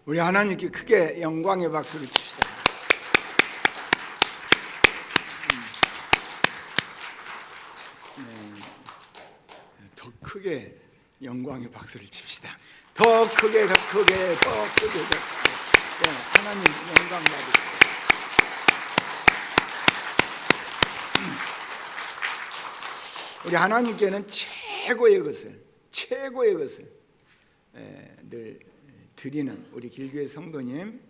우리 하나님께 크게 영광의 박수를 칩시다. 더 크게 영광의 박수를 칩시다. 더 크게, 더 크게, 더 크게, 더 크게. 하나님 영광 받으세요. 우리 하나님께는 최고의 것을 늘 드리는 우리 길교회 성도님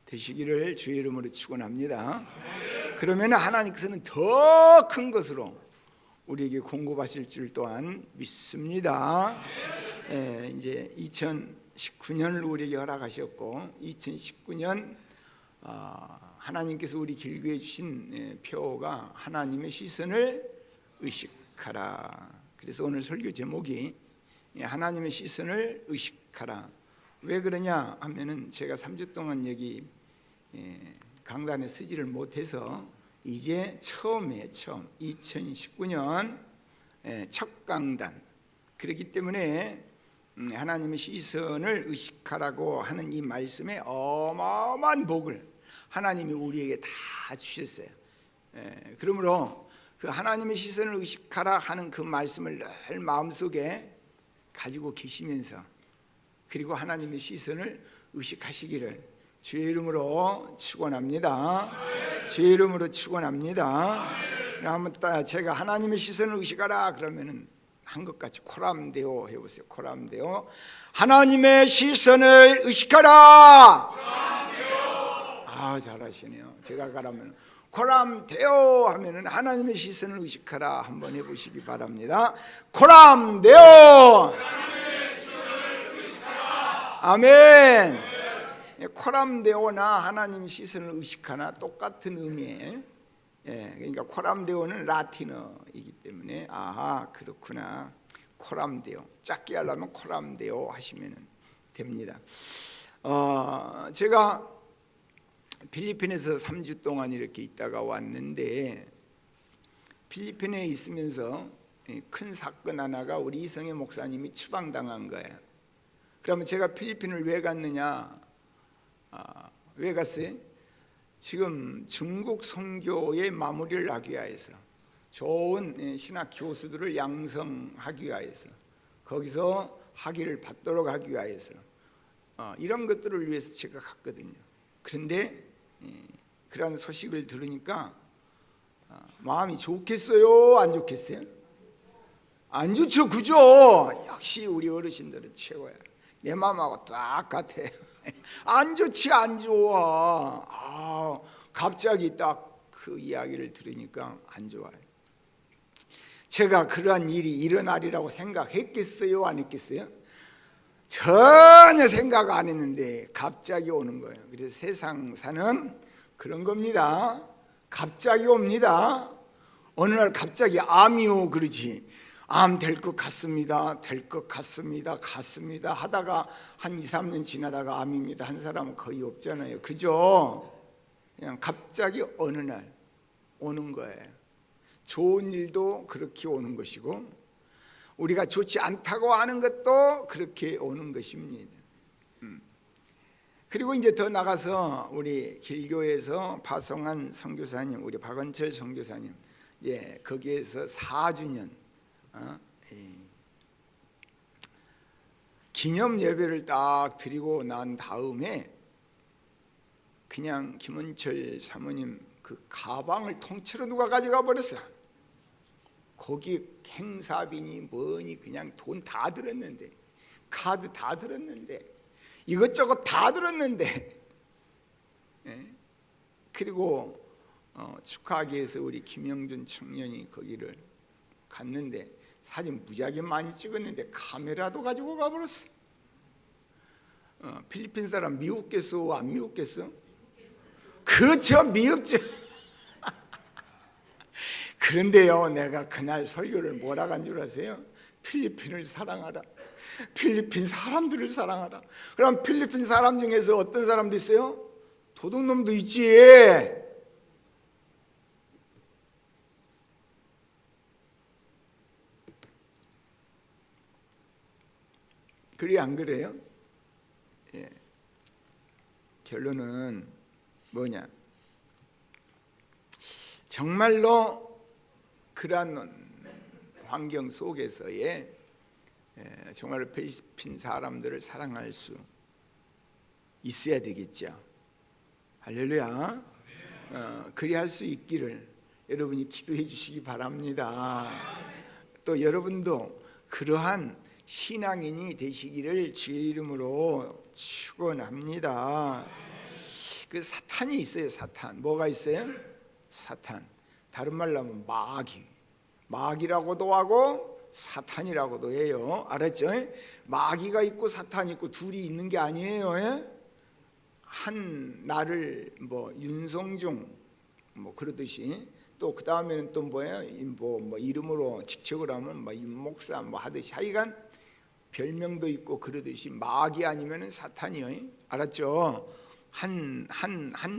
되시기를 주의 이름으로 축원합니다. 그러면 하나님께서는 더 큰 것으로 우리에게 공급하실 줄 또한 믿습니다. 이제 2019년을 우리에게 허락하셨고 2019년 하나님께서 우리 길교에 주신 표어가 하나님의 시선을 의식하라. 그래서 오늘 설교 제목이 하나님의 시선을 의식하라. 왜 그러냐 하면은 제가 3주 동안 여기 강단에 서지를 못해서 이제 처음 2019년 첫 강단, 그렇기 때문에 하나님의 시선을 의식하라고 하는 이 말씀에 어마어마한 복을 하나님이 우리에게 다 주셨어요. 그러므로 그 하나님의 시선을 의식하라 하는 그 말씀을 늘 마음속에 가지고 계시면서, 그리고 하나님의 시선을 의식하시기를 주의 이름으로 축원합니다. 주의 이름으로 축원합니다. 한번 제가 하나님의 시선을 의식하라 그러면은 한 것 같이 코람데오 해보세요. 코람데오. 하나님의 시선을 의식하라. 잘하시네요. 제가 가라면 코람데오 하면은 하나님의 시선을 의식하라 한번 해보시기 바랍니다. 코람데오. 아멘. 코람데오나 하나님 시선을 의식하나 똑같은 의미예요. 그러니까 코람데오는 라틴어이기 때문에 그렇구나. 코람데오, 짧게 하려면 코람데오 하시면 됩니다. 제가 필리핀에서 3주 동안 이렇게 있다가 왔는데, 필리핀에 있으면서 큰 사건 하나가 우리 이성애 목사님이 추방당한 거예요. 그러면 제가 필리핀을 왜 갔느냐? 왜 갔어요? 지금 중국 선교의 마무리를 하기 위해서, 좋은 신학 교수들을 양성하기 위해서, 거기서 학위를 받도록 하기 위해서, 이런 것들을 위해서 제가 갔거든요. 그런데 그런 소식을 들으니까 마음이 좋겠어요? 안 좋겠어요? 안 좋죠, 그죠? 역시 우리 어르신들은 최고야. 내 마음하고 딱 같아. 안 좋지, 안 좋아. 갑자기 딱 그 이야기를 들으니까 안 좋아요. 제가 그러한 일이 일어나리라고 생각했겠어요? 안 했겠어요? 전혀 생각 안 했는데 갑자기 오는 거예요. 그래서 세상 사는 그런 겁니다. 갑자기 옵니다. 어느 날 갑자기 암이 오고 그러지. 암 될 것 같습니다. 될 것 같습니다. 같습니다 하다가 한 2, 3년 지나다가 암입니다 한 사람은 거의 없잖아요. 그죠? 그냥 갑자기 어느 날 오는 거예요. 좋은 일도 그렇게 오는 것이고, 우리가 좋지 않다고 하는 것도 그렇게 오는 것입니다. 그리고 이제 더 나가서 우리 길교에서 파송한 선교사님, 우리 박은철 선교사님, 거기에서 4주년 기념 예배를 딱 드리고 난 다음에 그냥 김은철 사모님 그 가방을 통째로 누가 가져가 버렸어. 거기 행사비니 뭐니 그냥 돈 다 들었는데, 카드 다 들었는데, 이것저것 다 들었는데, 그리고 축하하기 위해서 우리 김영준 청년이 거기를 갔는데 사진 무지하게 많이 찍었는데 카메라도 가지고 가버렸어. 필리핀 사람 미웠겠어? 안 미웠겠어? 그렇죠, 미웠죠. 그런데요, 내가 그날 설교를 뭐라고 한 줄 아세요? 필리핀을 사랑하라, 필리핀 사람들을 사랑하라. 그럼 필리핀 사람 중에서 어떤 사람도 있어요? 도둑놈도 있지. 그래 안 그래요? 결론은 뭐냐? 정말로 그러한 환경 속에서의 정말로 필리핀 사람들을 사랑할 수 있어야 되겠죠. 할렐루야. 그리할 수 있기를 여러분이 기도해 주시기 바랍니다. 또 여러분도 그러한 신앙인이 되시기를 주의 이름으로 축원합니다. 그 사탄이 있어요. 사탄. 뭐가 있어요? 사탄. 다른 말로 하면 마귀라고도 하고 사탄이라고도 해요. 알았죠? 마귀가 있고 사탄이 있고 둘이 있는 게 아니에요. 한 나를 윤성중 그러듯이 또 그 다음에는 또 뭐 이름으로 직책을 하면 윤목사 하듯이 하여간 별명도 있고 그러듯이 마귀 아니면은 사탄이요. 알았죠? 한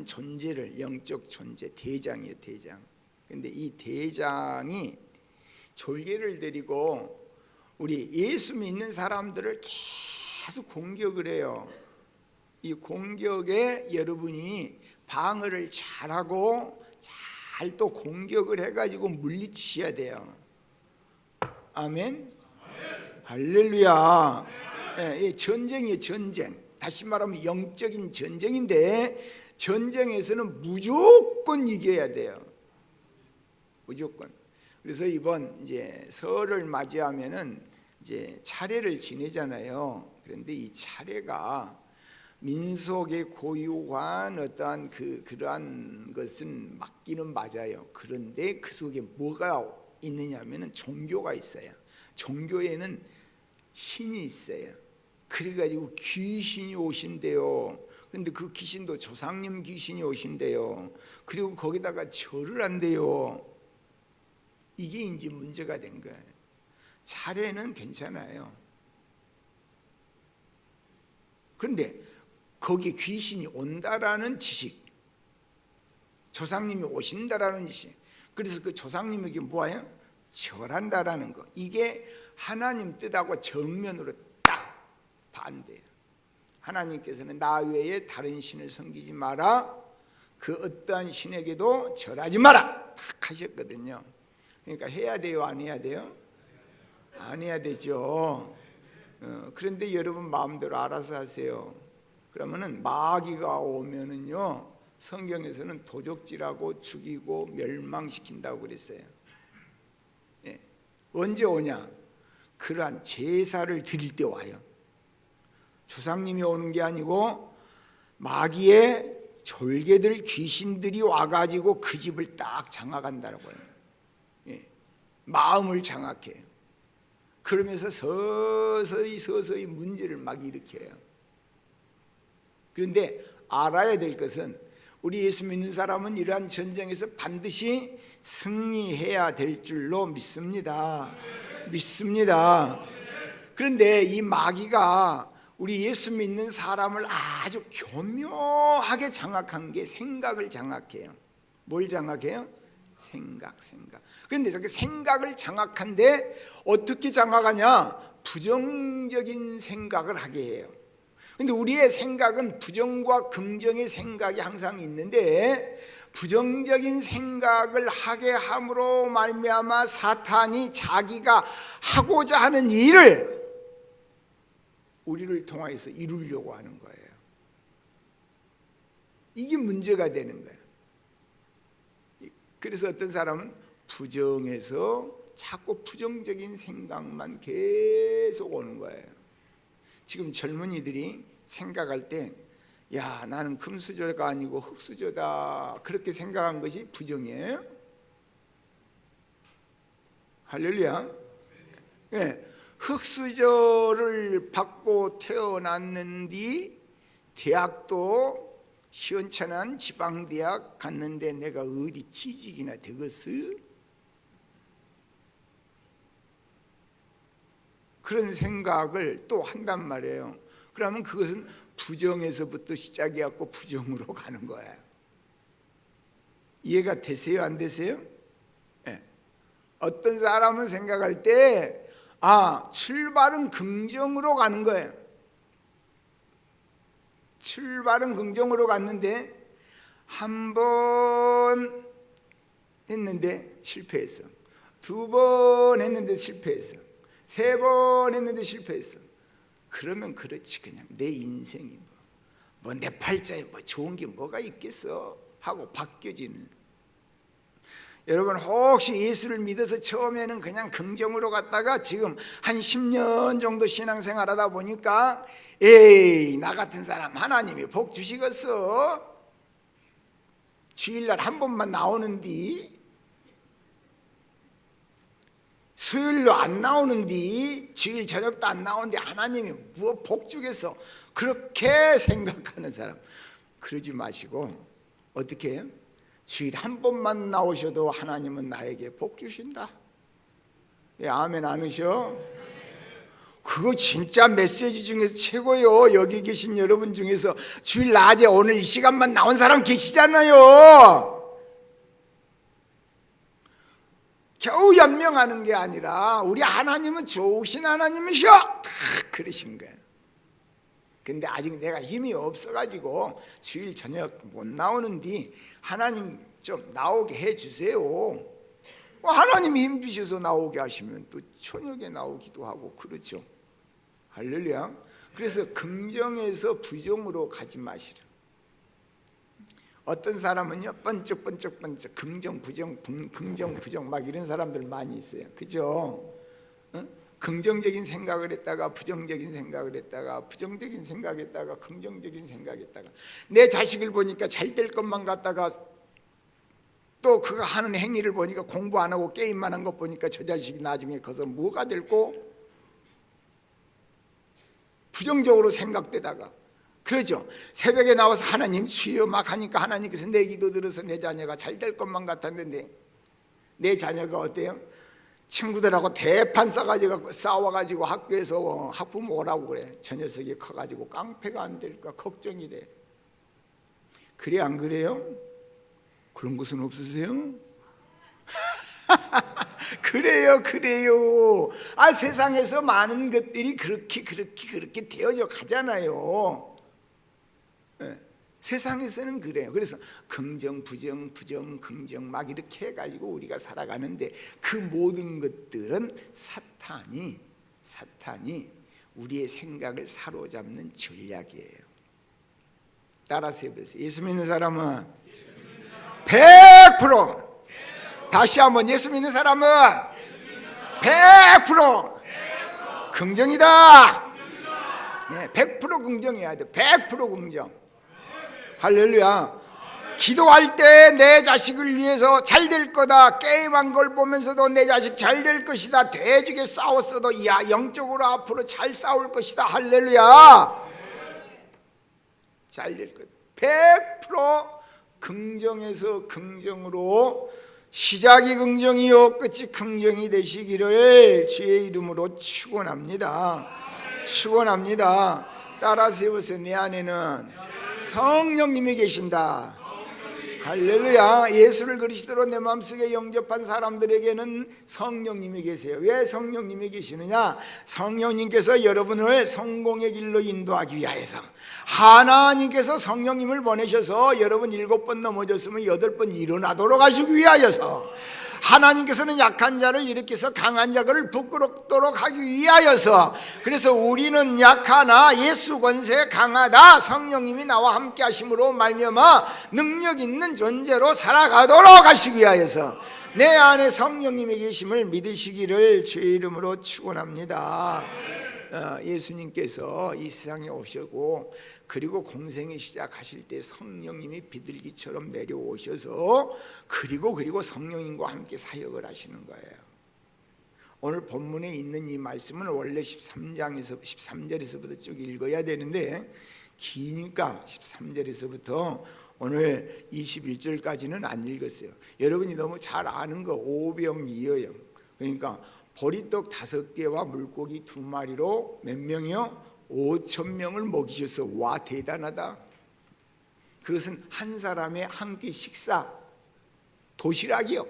존재를, 영적 존재, 대장이에요. 대장. 근데 이 대장이 졸개를 데리고 우리 예수 믿는 사람들을 계속 공격을 해요. 이 공격에 여러분이 방어를 잘하고 잘 또 공격을 해가지고 물리치셔야 돼요. 아멘. 할렐루야. 전쟁이에요. 전쟁. 다시 말하면 영적인 전쟁인데 전쟁에서는 무조건 이겨야 돼요. 무조건. 그래서 이번 이제 설을 맞이하면은 이제 차례를 지내잖아요. 그런데 이 차례가 민속의 고유한 어떠한 그러한 것은 맞기는 맞아요. 그런데 그 속에 뭐가 있느냐면은 종교가 있어요. 종교에는 신이 있어요. 그래가지고 귀신이 오신대요. 근데 그 귀신도 조상님 귀신이 오신대요. 그리고 거기다가 절을 한대요. 이게 이제 문제가 된 거예요. 차례는 괜찮아요. 그런데 거기 귀신이 온다라는 지식, 조상님이 오신다라는 지식, 그래서 그 조상님에게 뭐예요? 절한다라는 거. 이게 하나님 뜻하고 정면으로 딱 반대예요. 하나님께서는 나 외에 다른 신을 섬기지 마라, 그 어떠한 신에게도 절하지 마라 딱 하셨거든요. 그러니까 해야 돼요? 안 해야 돼요? 안 해야 되죠. 그런데 여러분 마음대로 알아서 하세요. 그러면은 마귀가 오면은요, 성경에서는 도적질하고 죽이고 멸망시킨다고 그랬어요. 언제 오냐? 그러한 제사를 드릴 때 와요. 조상님이 오는 게 아니고 마귀의 졸개들, 귀신들이 와가지고 그 집을 딱 장악한다고요. 마음을 장악해요. 그러면서 서서히 문제를 막 일으켜요. 그런데 알아야 될 것은 우리 예수 믿는 사람은 이러한 전쟁에서 반드시 승리해야 될 줄로 믿습니다. 그런데 이 마귀가 우리 예수 믿는 사람을 아주 교묘하게 장악한 게 생각을 장악해요. 뭘 장악해요? 생각. 그런데 저게 생각을 장악한데 어떻게 장악하냐? 부정적인 생각을 하게 해요. 근데 우리의 생각은 부정과 긍정의 생각이 항상 있는데 부정적인 생각을 하게 함으로 말미암아 사탄이 자기가 하고자 하는 일을 우리를 통해서 이루려고 하는 거예요. 이게 문제가 되는 거예요. 그래서 어떤 사람은 부정해서 자꾸 부정적인 생각만 계속 오는 거예요. 지금 젊은이들이 생각할 때, 야, 나는 금수저가 아니고 흙수저다, 그렇게 생각한 것이 부정이에요. 할렐루야. 흙수저를 받고 태어났는데 대학도 시원찮은 지방대학 갔는데 내가 어디 취직이나 되겠어? 그런 생각을 또 한단 말이에요. 그러면 그것은 부정에서부터 시작해갖고 부정으로 가는 거예요. 이해가 되세요? 안 되세요? 네. 어떤 사람은 생각할 때 출발은 긍정으로 가는 거예요. 출발은 긍정으로 갔는데 한 번 했는데 실패했어. 두 번 했는데 실패했어. 세 번 했는데 실패했어. 그러면 그렇지, 그냥 내 인생이 뭐 내 팔자에 뭐 좋은 게 뭐가 있겠어 하고 바뀌어지는. 여러분, 혹시 예수를 믿어서 처음에는 그냥 긍정으로 갔다가 지금 한 10년 정도 신앙생활 하다 보니까 에이, 나 같은 사람 하나님이 복 주시겠어? 주일날 한 번만 나오는디, 수요일로 안 나오는디, 주일 저녁도 안 나오는데 하나님이 뭐 복 주겠어? 그렇게 생각하는 사람, 그러지 마시고 어떻게 해요? 주일 한 번만 나오셔도 하나님은 나에게 복 주신다. 예, 아멘 안 하셔? 그거 진짜 메시지 중에서 최고요. 여기 계신 여러분 중에서 주일 낮에 오늘 이 시간만 나온 사람 계시잖아요. 겨우 연명하는 게 아니라 우리 하나님은 좋으신 하나님이셔, 그러신 거예요. 근데 아직 내가 힘이 없어가지고 주일 저녁 못 나오는데 하나님 좀 나오게 해주세요. 하나님이 힘 주셔서 나오게 하시면 또 저녁에 나오기도 하고 그렇죠. 할렐루야. 그래서 긍정에서 부정으로 가지 마시라. 어떤 사람은요 번쩍번쩍 긍정 부정 막 이런 사람들 많이 있어요. 그죠? 긍정적인 생각을 했다가 부정적인 생각을 했다가 부정적인 생각했다가 긍정적인 생각했다가 내 자식을 보니까 잘 될 것만 같다가 또 그가 하는 행위를 보니까 공부 안 하고 게임만 한 것 보니까 저 자식이 나중에 커서 뭐가 될고 부정적으로 생각되다가 그러죠. 새벽에 나와서 하나님 주여 막 하니까 하나님께서 내 기도 들어서 내 자녀가 잘 될 것만 같았는데 내 자녀가 어때요? 친구들하고 대판 싸워가지고 학교에서 학부모 오라고 그래. 저 녀석이 커가지고 깡패가 안 될까 걱정이 돼. 그래 안 그래요? 그런 것은 없으세요? 그래요. 세상에서 많은 것들이 그렇게 되어져 가잖아요. 네. 세상에서는 그래요. 그래서 긍정, 부정, 긍정 막 이렇게 해가지고 우리가 살아가는데 그 모든 것들은 사탄이 우리의 생각을 사로잡는 전략이에요. 따라서 해보세요. 예수 믿는 사람은 100%, 다시 한번 예수 믿는 사람은 100% 긍정이다. 100% 긍정해야 돼. 100% 긍정. 할렐루야. 기도할 때 내 자식을 위해서 잘 될 거다, 게임한 걸 보면서도 내 자식 잘 될 것이다, 대죽에 싸웠어도 영적으로 앞으로 잘 싸울 것이다. 할렐루야. 잘 될 거다. 100% 긍정에서 긍정으로 시작이 긍정이요 끝이 긍정이 되시기를 주의 이름으로 축원합니다. 따라서 해보세요. 내 안에는 성령님이 계신다. 할렐루야. 예수를 그리스도로 내 마음속에 영접한 사람들에게는 성령님이 계세요. 왜 성령님이 계시느냐? 성령님께서 여러분을 성공의 길로 인도하기 위하여서, 하나님께서 성령님을 보내셔서 여러분 7번 넘어졌으면 8번 일어나도록 하시기 위하여서, 하나님께서는 약한 자를 일으켜서 강한 자를 부끄럽도록 하기 위하여서, 그래서 우리는 약하나 예수 권세 강하다, 성령님이 나와 함께 하심으로 말미암아 능력 있는 존재로 살아가도록 하시기 위하여서 내 안에 성령님이 계심을 믿으시기를 주의 이름으로 축원합니다. 예수님께서 이 세상에 오셨고 그리고 공생을 시작하실 때 성령님이 비둘기처럼 내려오셔서 그리고 성령님과 함께 사역을 하시는 거예요. 오늘 본문에 있는 이 말씀은 원래 13절에서부터 쭉 읽어야 되는데 기니까 13절에서부터 오늘 21절까지는 안 읽었어요. 여러분이 너무 잘 아는 거 오병이어요. 그러니까 보리떡 5개와 물고기 2마리로 몇 명이요? 5,000명을 먹이셔서 와 대단하다. 그것은 한 사람의 한 끼 식사 도시락이요.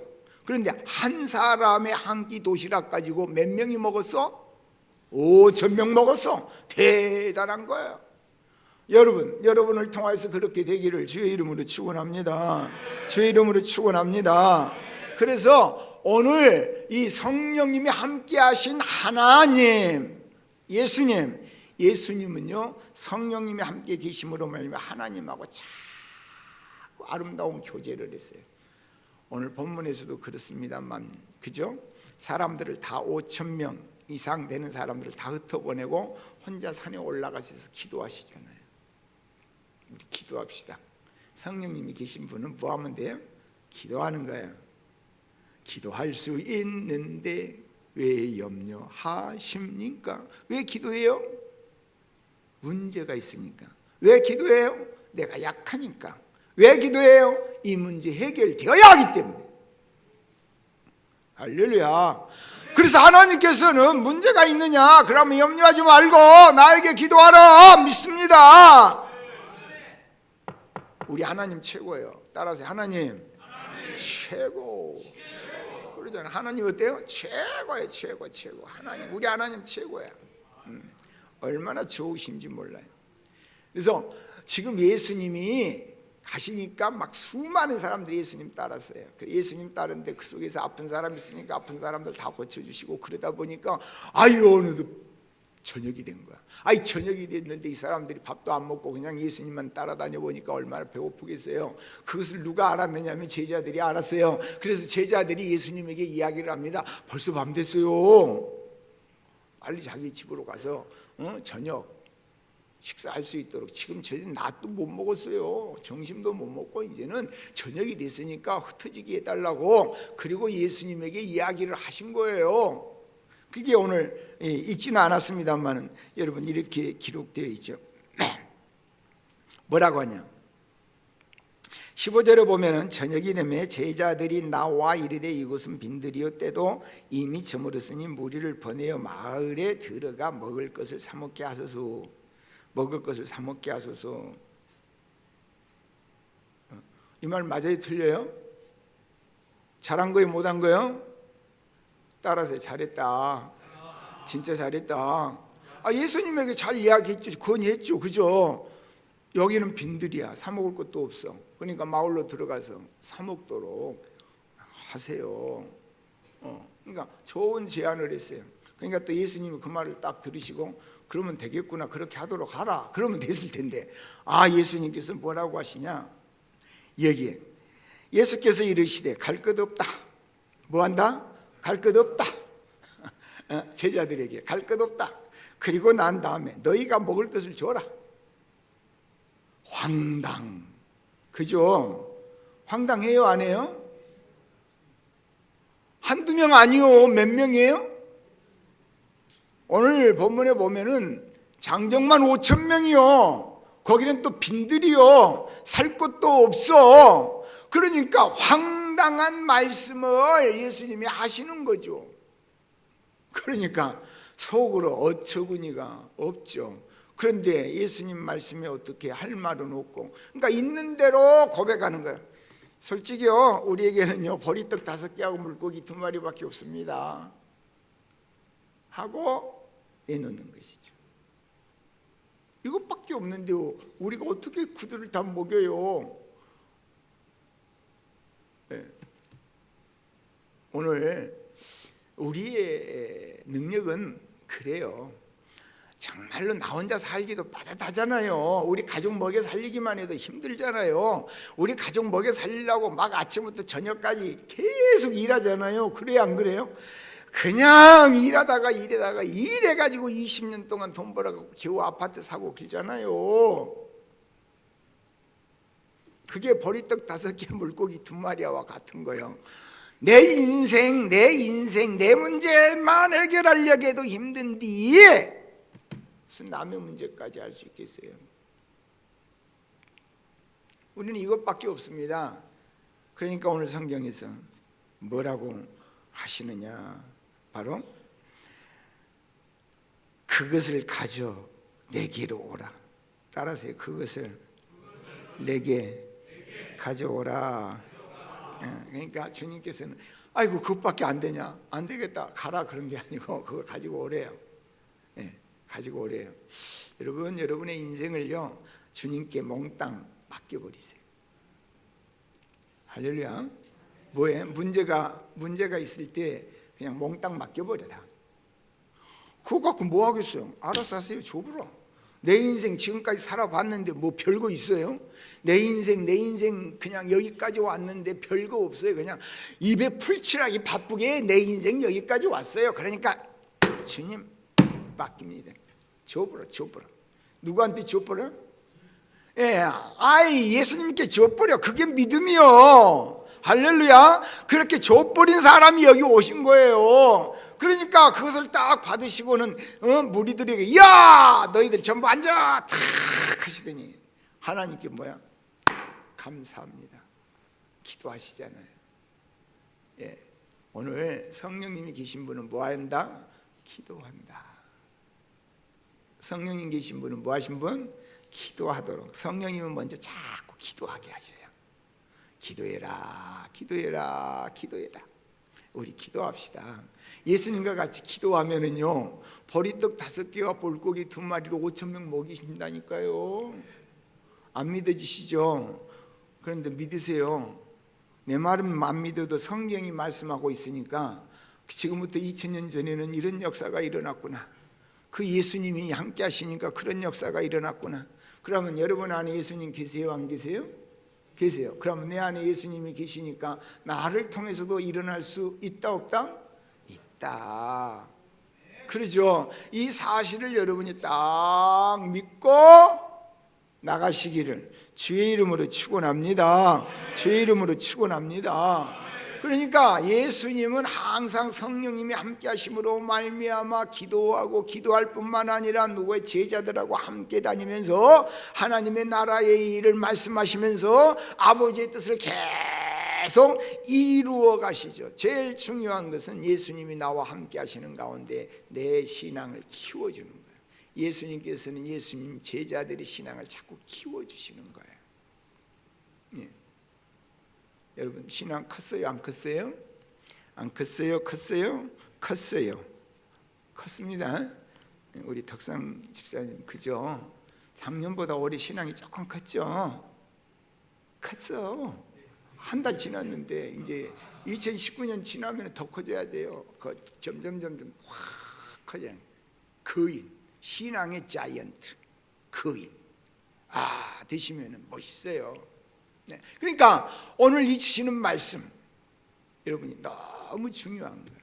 그런데 한 사람의 한 끼 도시락 가지고 몇 명이 먹었어? 5,000명 먹었어. 대단한 거예요. 여러분을 통해서 그렇게 되기를 주의 이름으로 축원합니다. 주의 이름으로 축원합니다. 그래서 오늘 이 성령님이 함께 하신 하나님, 예수님은요 성령님이 함께 계심으로 말미암아 하나님하고 자꾸 아름다운 교제를 했어요. 오늘 본문에서도 그렇습니다만, 그죠? 사람들을 다 5,000명 이상 되는 사람들을 다 흩어보내고 혼자 산에 올라가셔서 기도하시잖아요. 우리 기도합시다. 성령님이 계신 분은 뭐 하면 돼요? 기도하는 거예요. 기도할 수 있는데 왜 염려하십니까? 왜 기도해요? 문제가 있으니까. 왜 기도해요? 내가 약하니까. 왜 기도해요? 이 문제 해결되어야 하기 때문에. 할렐루야. 그래서 하나님께서는 문제가 있느냐? 그러면 염려하지 말고 나에게 기도하라. 믿습니다. 우리 하나님 최고예요. 따라서 하나님 최고. 그러잖아요. 하나님 어때요? 최고예요. 최고. 하나님, 우리 하나님 최고야. 얼마나 좋으신지 몰라요. 그래서 지금 예수님이 가시니까 막 수많은 사람들이 예수님 따랐어요. 예수님 따르는데 그 속에서 아픈 사람 있으니까 아픈 사람들 다 고쳐주시고, 그러다 보니까 어느덧 저녁이 된 거야. 저녁이 됐는데 이 사람들이 밥도 안 먹고 그냥 예수님만 따라다녀 보니까 얼마나 배고프겠어요. 그것을 누가 알았느냐면 제자들이 알았어요. 그래서 제자들이 예수님에게 이야기를 합니다. 벌써 밤 됐어요. 빨리 자기 집으로 가서 저녁 식사할 수 있도록. 지금 저희는 낮도 못 먹었어요. 점심도 못 먹고 이제는 저녁이 됐으니까 흩어지게 해달라고. 그리고 예수님에게 이야기를 하신 거예요. 그게 오늘 읽지는 않았습니다만 여러분 이렇게 기록되어 있죠. 뭐라고 하냐? 15절에 보면은 저녁이 되매 제자들이 나와 이르되 이곳은 빈들이요 때도 이미 저물었으니 무리를 보내어 마을에 들어가 먹을 것을 사 먹게 하소서. 이 말 맞아요? 틀려요? 잘한 거예요? 못한 거예요? 따라서 잘했다. 진짜 잘했다. 예수님에게 잘 이야기했죠. 건의했죠. 그죠? 여기는 빈들이야. 사 먹을 것도 없어. 그러니까 마을로 들어가서 사 먹도록 하세요. 그러니까 좋은 제안을 했어요. 그러니까 또 예수님이 그 말을 딱 들으시고 그러면 되겠구나, 그렇게 하도록 하라, 그러면 됐을 텐데, 예수님께서 뭐라고 하시냐? 여기에 예수께서 이르시되 갈 것 없다. 뭐 한다? 갈 것 없다. 제자들에게 갈 것 없다. 그리고 난 다음에 너희가 먹을 것을 줘라. 황당. 그죠? 황당해요? 안 해요? 한두 명 아니요. 몇 명이에요? 오늘 본문에 보면은 장정만 5,000명이요. 거기는 또 빈들이요. 살 곳도 없어. 그러니까 황당한 말씀을 예수님이 하시는 거죠. 그러니까 속으로 어처구니가 없죠. 그런데 예수님 말씀에 어떻게 할 말은 없고, 그러니까 있는 대로 고백하는 거예요. 솔직히요, 우리에게는요 보리떡 5개하고 물고기 2마리밖에 없습니다 하고 내놓는 것이죠. 이것밖에 없는데요, 우리가 어떻게 그들을 다 먹여요? 네. 오늘 우리의 능력은 그래요. 정말로 나 혼자 살기도 빠듯하잖아요. 우리 가족 먹여 살리기만 해도 힘들잖아요. 우리 가족 먹여 살리려고 막 아침부터 저녁까지 계속 일하잖아요. 그래요, 안 그래요? 그냥 일하다가 일해가지고 20년 동안 돈 벌어갖고 겨우 아파트 사고 그러잖아요. 그게 보리떡 5개 물고기 2마리와 같은 거예요. 내 인생 내 문제만 해결하려고 해도 힘든데 무슨 남의 문제까지 할 수 있겠어요? 우리는 이것밖에 없습니다. 그러니까 오늘 성경에서 뭐라고 하시느냐? 바로 그것을 가져 내게로 오라. 따라서요. 그것을 내게 가져오라. 그러니까 주님께서는 아이고 그것밖에 안 되냐? 안 되겠다, 가라, 그런 게 아니고 그거 가지고 오래요. 가지고 오래요. 여러분, 여러분의 인생을요 주님께 몽땅 맡겨버리세요. 할렐루야. 뭐해? 문제가 있을 때 그냥 몽땅 맡겨버려라. 그거 갖고 뭐 하겠어요? 알아서 하세요. 줘보라. 내 인생 지금까지 살아봤는데 뭐 별거 있어요? 내 인생 그냥 여기까지 왔는데 별거 없어요. 그냥 입에 풀칠하기 바쁘게 내 인생 여기까지 왔어요. 그러니까 주님 맡깁니다. 줘보라. 누구한테 줘보라? 예수님께 줘버려. 그게 믿음이요. 할렐루야. 그렇게 줘버린 사람이 여기 오신 거예요. 그러니까 그것을 딱 받으시고는 무리들에게 야 너희들 전부 앉아 탁 하시더니 하나님께 뭐야? 감사합니다. 기도하시잖아요. 오늘 성령님이 계신 분은 뭐 한다? 기도한다. 성령님 계신 분은 뭐 하신 분? 기도하도록. 성령님은 먼저 자꾸 기도하게 하셔요. 기도해라. 우리 기도합시다. 예수님과 같이 기도하면은요 보리떡 5개와 볼고기 2마리로 5,000명 먹이신다니까요. 안 믿어지시죠? 그런데 믿으세요. 내 말은 안 믿어도 성경이 말씀하고 있으니까 지금부터 2000년 전에는 이런 역사가 일어났구나. 그 예수님이 함께 하시니까 그런 역사가 일어났구나. 그러면 여러분 안에 예수님 계세요? 안 계세요? 계세요. 그러면 내 안에 예수님이 계시니까 나를 통해서도 일어날 수 있다 없다? 있다. 그러죠. 이 사실을 여러분이 딱 믿고 나가시기를 주의 이름으로 축원합니다. 주의 이름으로 축원합니다. 그러니까 예수님은 항상 성령님이 함께 하심으로 말미암아 기도하고 기도할 뿐만 아니라 누구의 제자들하고 함께 다니면서 하나님의 나라의 일을 말씀하시면서 아버지의 뜻을 계속 이루어 가시죠. 제일 중요한 것은 예수님이 나와 함께 하시는 가운데 내 신앙을 키워주는 거예요. 예수님께서는 예수님 제자들의 신앙을 자꾸 키워주시는 거예요. 여러분 신앙 컸어요? 안 컸어요? 안 컸어요? 컸어요? 컸어요. 컸습니다. 우리 덕상 집사님 그죠? 작년보다 올해 신앙이 조금 컸죠? 컸어. 한 달 지났는데 이제 2019년 지나면 더 커져야 돼요. 점점 확 커져요. 거인, 신앙의 자이언트, 거인 되시면 멋있어요. 그러니까 오늘 이 주시는 말씀 여러분이 너무 중요한 거예요.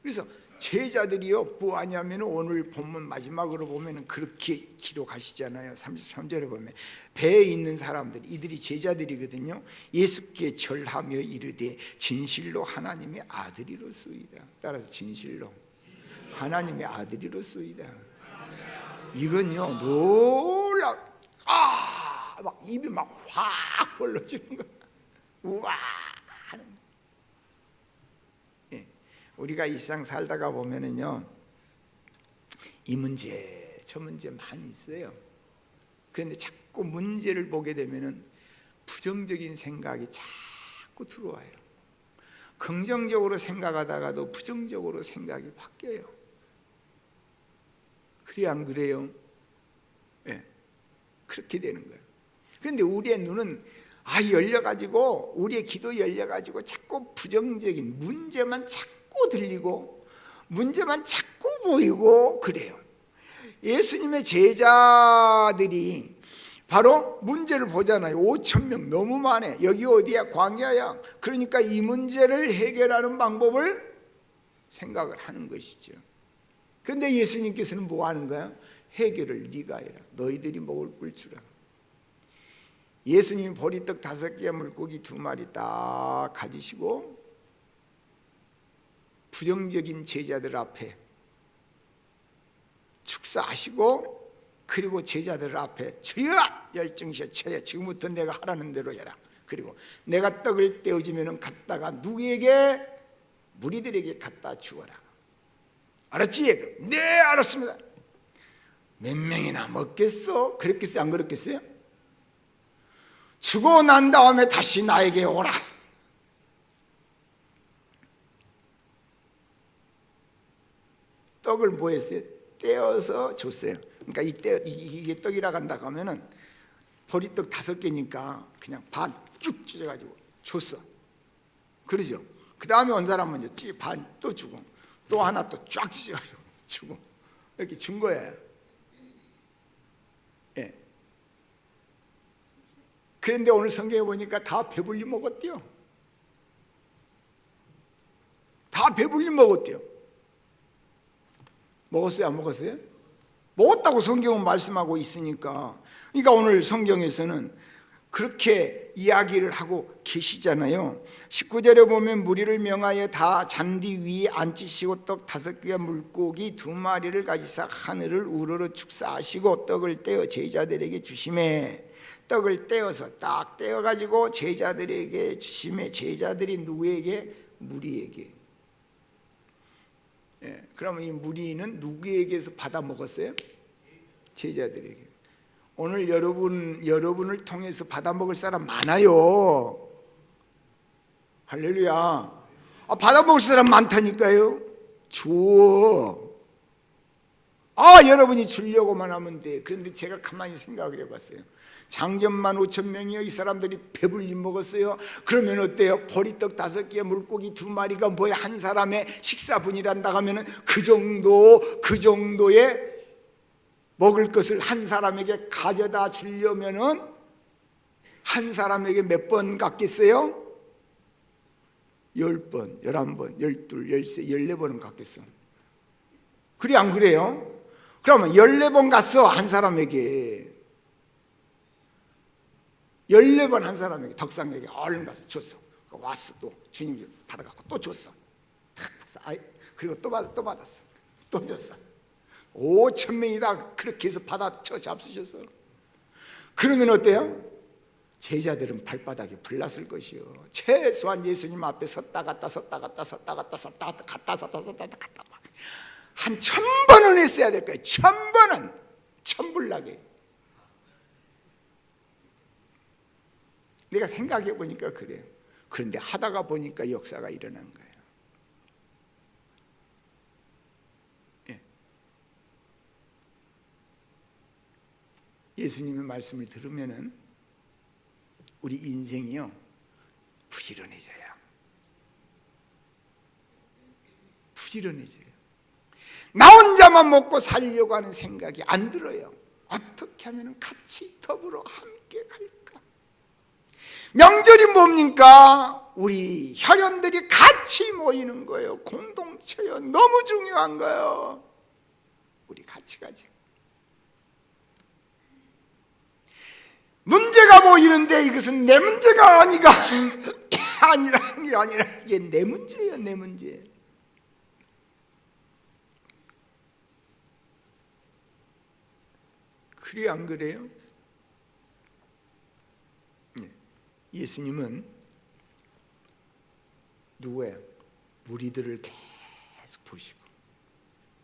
그래서 제자들이요 뭐 하냐면 오늘 본문 마지막으로 보면 그렇게 기록하시잖아요. 33절에 보면 배에 있는 사람들 이들이 제자들이거든요. 예수께 절하며 이르되 진실로 하나님의 아들이로소이다. 따라서 진실로 하나님의 아들이로소이다. 이건요 놀라 막 입이 막 확 벌러지는 거야. 우와 하는. 우리가 일상 살다가 보면은요 이 문제 저 문제 많이 있어요. 그런데 자꾸 문제를 보게 되면은 부정적인 생각이 자꾸 들어와요. 긍정적으로 생각하다가도 부정적으로 생각이 바뀌어요. 그래 안 그래요? 그렇게 되는 거예요. 그런데 우리의 눈은 열려가지고 우리의 기도 열려가지고 자꾸 부정적인 문제만 자꾸 들리고 문제만 자꾸 보이고 그래요. 예수님의 제자들이 바로 문제를 보잖아요. 5,000명 너무 많아. 여기 어디야? 광야야. 그러니까 이 문제를 해결하는 방법을 생각을 하는 것이죠. 그런데 예수님께서는 뭐 하는 거야? 해결을 네가 해라. 너희들이 먹을 걸 주라. 예수님이 보리떡 5개 물고기 2마리 딱 가지시고 부정적인 제자들 앞에 축사하시고 그리고 제자들 앞에 저여 열정시여 저여 지금부터 내가 하라는 대로 해라. 그리고 내가 떡을 떼어주면 갖다가 누구에게? 무리들에게 갖다 주어라. 알았지? 네 알았습니다. 몇 명이나 먹겠어? 그랬겠어요? 안 그랬겠어요? 주고 난 다음에 다시 나에게 오라. 떡을 뭐 했어요? 떼어서 줬어요. 그러니까 이게 떡이라고 한다고 하면은 보리떡 5개니까 그냥 반 쭉 찢어가지고 줬어. 그러죠. 그 다음에 온 사람은 반 또 주고 또 하나 또 쫙 찢어가지고 주고 이렇게 준 거예요. 예. 그런데 오늘 성경에 보니까 다 배불리 먹었대요. 다 배불리 먹었대요. 먹었어요? 안 먹었어요? 먹었다고 성경은 말씀하고 있으니까. 그러니까 오늘 성경에서는 그렇게 이야기를 하고 계시잖아요. 19절에 보면 무리를 명하여 다 잔디 위에 앉히시고 떡 5개와 물고기 2마리를 가지사 하늘을 우러러 축사하시고 떡을 떼어 제자들에게 주시매. 떡을 떼어서 딱 떼어가지고 제자들에게 주시매. 제자들이 누구에게? 무리에게. 예, 그러면 이 무리는 누구에게서 받아 먹었어요? 제자들에게. 오늘 여러분을 통해서 받아 먹을 사람 많아요. 할렐루야. 받아 먹을 사람 많다니까요. 줘. 여러분이 주려고만 하면 돼. 그런데 제가 가만히 생각을 해봤어요. 장전만 5,000명이요. 이 사람들이 배불리 먹었어요. 그러면 어때요? 보리떡 5개, 물고기 2마리가 뭐야? 한 사람의 식사분이란다 하면은 그 정도의 먹을 것을 한 사람에게 가져다 주려면은 한 사람에게 몇 번 갖겠어요? 10번, 11번, 12, 13, 14번은 갖겠어. 그래 안 그래요? 그러면 14번 갔어. 한 사람에게 14번 한 사람에게 덕상에게 얼른 가서 줬어. 왔어. 또 주님이 받아갖고 또 줬어. 그리고 또 받았어. 또 줬어. 5,000명이 다 그렇게 해서 받아 잡수셨어. 그러면 어때요? 제자들은 발바닥에 불났을 것이요. 최소한 예수님 앞에 섰다 갔다 한 1,000번은 했어야 될 거예요. 1,000번은 천불나게. 내가 생각해 보니까 그래요. 그런데 하다가 보니까 역사가 일어난 거예요. 예수님의 말씀을 들으면은 우리 인생이요 부지런해져요. 부지런해져요. 나 혼자만 먹고 살려고 하는 생각이 안 들어요. 어떻게 하면 같이 더불어 함께 갈까? 명절이 뭡니까? 우리 혈연들이 같이 모이는 거예요. 공동체요. 너무 중요한 거예요. 우리 같이 가자. 문제가 보이는데 이것은 내 문제가 아니라는 게 아니라 이게 내 문제예요. 내 문제. 그래 안 그래요? 예수님은 누구예요? 무리들을 계속 보시고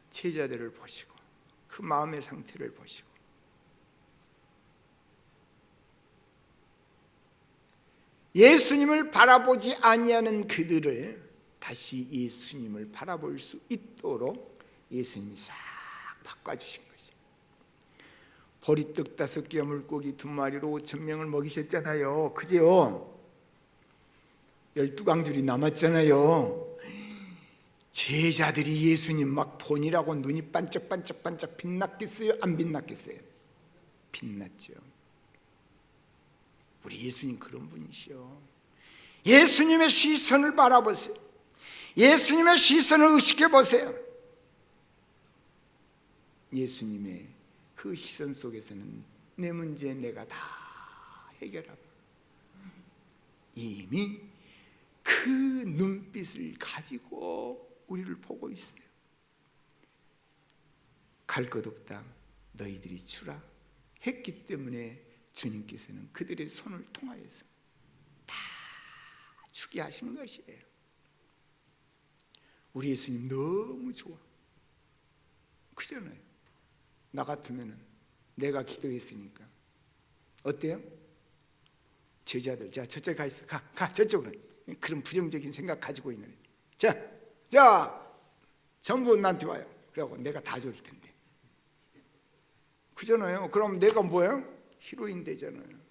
제자들을 보시고 그 마음의 상태를 보시고 예수님을 바라보지 아니하는 그들을 다시 예수님을 바라볼 수 있도록 예수님이 싹 바꿔주신 것이에요. 보리떡 5개와 물고기 2마리로 5,000명을 먹이셨잖아요. 그죠? 12강줄이 남았잖아요. 제자들이 예수님 막 보니라고 눈이 반짝반짝 빛났겠어요? 안 빛났겠어요? 빛났죠. 우리 예수님 그런 분이시요. 예수님의 시선을 바라보세요. 예수님의 시선을 의식해 보세요. 예수님의 그 시선 속에서는 내 문제 내가 다 해결하고 이미 그 눈빛을 가지고 우리를 보고 있어요. 갈 것 없다 너희들이 주라 했기 때문에 주님께서는 그들의 손을 통하여서 다 주게 하신 것이에요. 우리 예수님 너무 좋아. 그잖아요. 나 같으면 내가 기도했으니까 어때요? 제자들 자 저쪽 가 있어. 가 저쪽으로. 그런 부정적인 생각 가지고 있는 자 전부 나한테 와요. 그러고 내가 다 줄 텐데. 그잖아요. 그럼 내가 뭐예요? 히로인 되잖아요.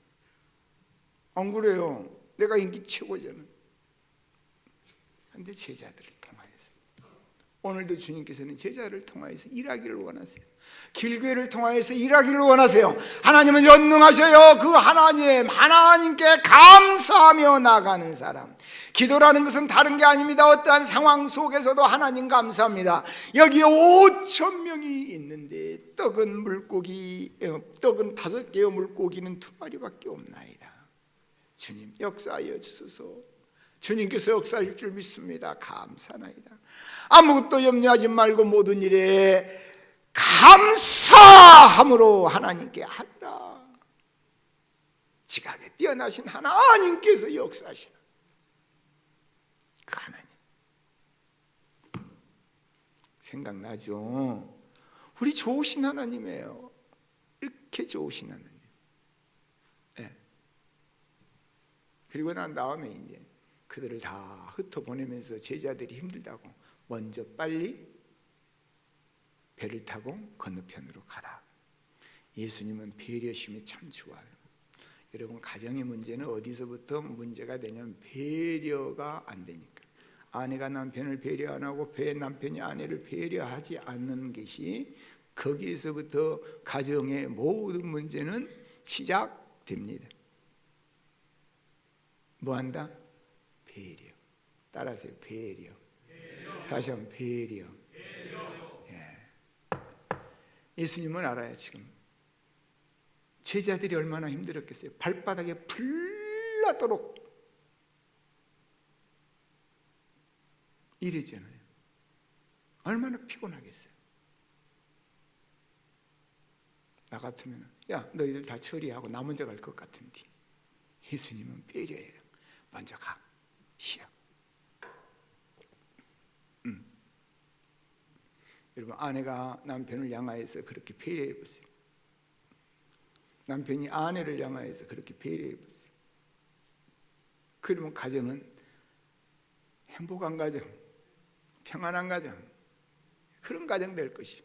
안 그래요? 내가 인기 최고잖아요. 그런데 제자들을 통하여서, 오늘도 주님께서는 제자를 통하여서 일하기를 원하세요. 길교회를 통하여서 일하기를 원하세요. 하나님은 연능하셔요. 그 하나님께 감사하며 나가는 사람. 기도라는 것은 다른 게 아닙니다. 어떠한 상황 속에서도 하나님 감사합니다. 여기에 5,000명이 있는데 떡은 5개요 물고기는 2마리밖에 없나이다. 주님 역사하여 주소서. 주님께서 역사할 줄 믿습니다. 감사나이다. 아무것도 염려하지 말고 모든 일에 감사함으로 하나님께 하라. 지각에 뛰어나신 하나님께서 역사하시라. 그 하나님 생각나죠? 우리 좋으신 하나님이에요. 이렇게 좋으신 하나님. 네. 그리고 난 다음에 이제 그들을 다 흩어보내면서 제자들이 힘들다고 먼저 빨리 배를 타고 건너편으로 가라. 예수님은 배려심이 참 좋아요. 여러분, 가정의 문제는 어디서부터 문제가 되냐면 배려가 안 되니까. 아내가 남편을 배려 안 하고 남편이 아내를 배려하지 않는 것이, 거기에서부터 가정의 모든 문제는 시작됩니다. 뭐 한다? 배려. 따라하세요. 배려. 다시 한번 배려. 예수님은 알아요. 지금 제자들이 얼마나 힘들었겠어요. 발바닥에 불나도록 일했잖아요. 얼마나 피곤하겠어요. 나 같으면 야, 너희들 다 처리하고 나 먼저 갈 것 같은데, 예수님은 배려해요. 먼저 가. 쉬어. 여러분, 아내가 남편을 향하여서 그렇게 배려해 보세요. 남편이 아내를 향하여서 그렇게 배려해 보세요. 그러면 가정은 행복한 가정, 평안한 가정, 그런 가정 될 것이.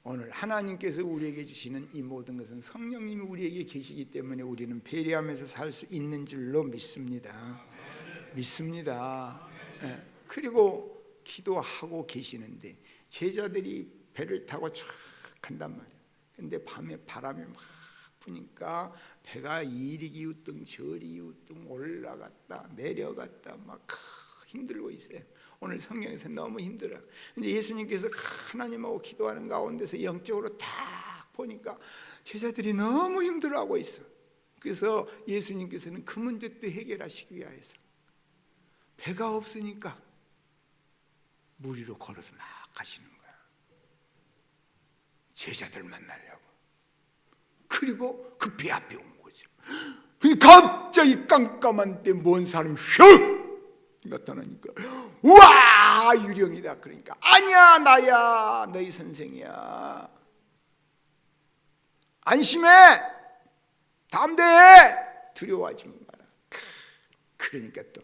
오늘 하나님께서 우리에게 주시는 이 모든 것은 성령님이 우리에게 계시기 때문에 우리는 배려하면서 살 수 있는 줄로 믿습니다. 믿습니다. 그리고 기도하고 계시는데 제자들이 배를 타고 쫙 간단 말이에요. 근데 밤에 바람이 막 부니까 배가 이리 기우뚱 저리 기우뚱 올라갔다 내려갔다 막 힘들고 있어요. 오늘 성경에서 너무 힘들어요. 근데 예수님께서 하나님하고 기도하는 가운데서 영적으로 딱 보니까 제자들이 너무 힘들어하고 있어. 그래서 예수님께서는 그 문제도 해결하시기 위해서 배가 없으니까 물 위로 걸어서 막 가시는 거야. 제자들 만나려고. 그리고 그 배 앞에 온 거죠. 갑자기 깜깜한 때 먼 사람이 슉 나타나니까 우와 유령이다. 그러니까 아니야 나야 너희 선생이야. 안심해. 담대해. 두려워하지 마라. 그러니까 또